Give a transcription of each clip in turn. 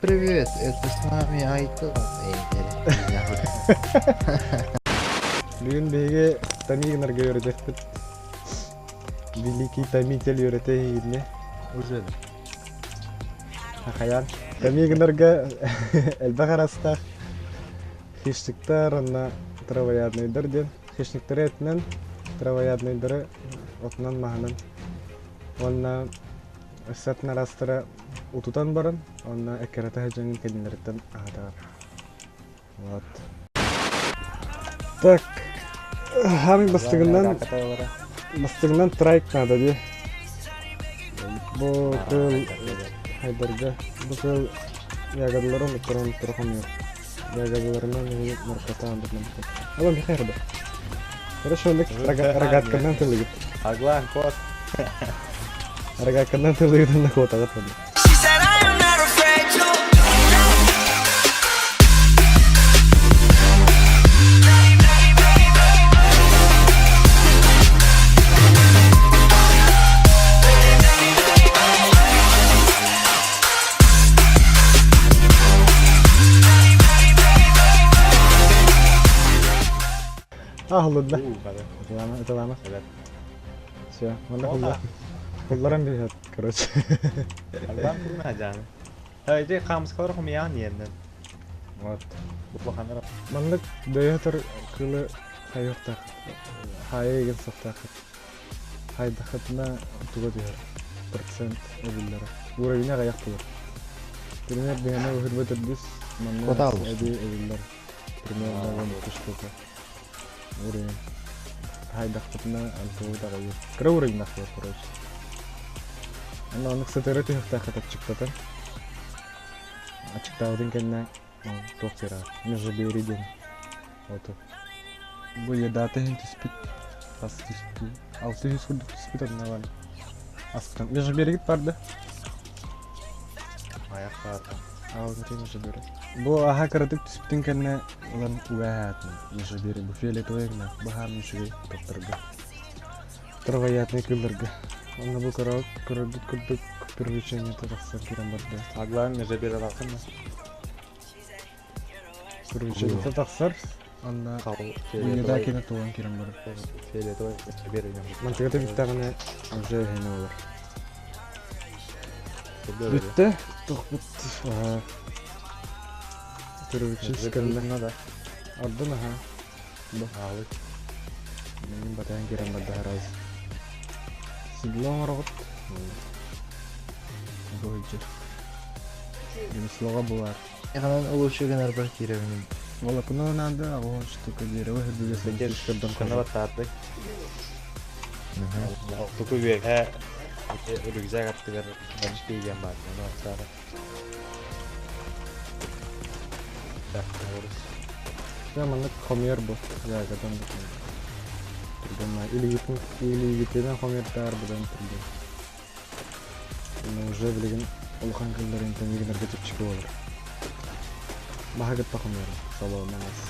привет, это с нами Айко. Бүгін беге тамигнарға өретекпіт. Великий тамитель өретегіне. Уже. Хаян. Тамигнарға әлбағарастақ. Хиштіктар, онна травоядныйдыр ден. Хиштіктері әтінен травоядныйдыры отынан мағынан. Онна өссатын арастыры утутан барын. Онна әккерата әжеңін кәдінлеріттен ағадағар. Вот. Так. Хами бастыгыннан трайк надо де. Бұл көл хайдарға. Бұл көл ягадыларын ұттырын тұрқым yok. Ягадыларынан марката андырынан. Алам не хайрда. Хорошо, рогатканнан тылыгыт. Аглан, кот. Рогатканнан тылыгыдан на ход ағат воды. Холодно. Это лама. Все, можно кулларам бежать, короче. Аглан курна жаны. Haydi kamskor humiyan yeniden. Вот. Bu bakanlar. Манлык дөйтер кылы хайыктак. Хайыгын сактак. Хайдахатна туга дер. Процент ödüllere. Uğrayına kayak bulur. Пример дегенде hürmet edis. Manna эди ödüller. Пример дагы тушкука. Уровень. Хайдахатна антууда кайыр. Кыра уровень нахуй, короче. Ана он, кстати, рытыхтак атачыктатан. Ачыктаудын кенне токтера. Меже бериден. Вот. Bu yedate hin tispit. Pas tispit. 600 kurduk tispit adına var. Aslan. Меже берегит vardı. Ayak vardı. Ağzı меже берег. Bu aha kırdık tispitin kenne ulan uğayatın. Меже берег. Bu fiyaletovayakna. Baharın şuyu toktarga. Travayatını kıldırga. Onda bu kırdık kurduk. Приручение татарстан кирен барды. Аглан меже бер алакын. Приручение татарстан. Onda uyuda kene tuğan kирен барды. Фиолетовый берем. Мантыгата биттагына уже хене olur. Bitti. Tok bitti. Приручить скандына да. Ардына ha. Bu halı. Benim batayan kирен барды хараз. Сиглон аргыт. Бойча. Слова бывают. Я лучше гынар бар киревин. Вала куна надо, а вот штука дерева, где Теперь кердерун-кэпсээн тартты. Такой век, рюкзак attı ben isteyeceğim bak. Onu atsara. Ya manlık komiyer bu. Ya kadın bu. Turdanma. Эйигиттиттэн комиердар budan turdu. Bunu уже bilgin улхан кылдарын тамигнерге чыгып olur. Mahagıt bakımıyorum. Solo manas.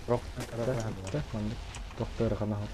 Rock. Mandık. Doktor kana hop.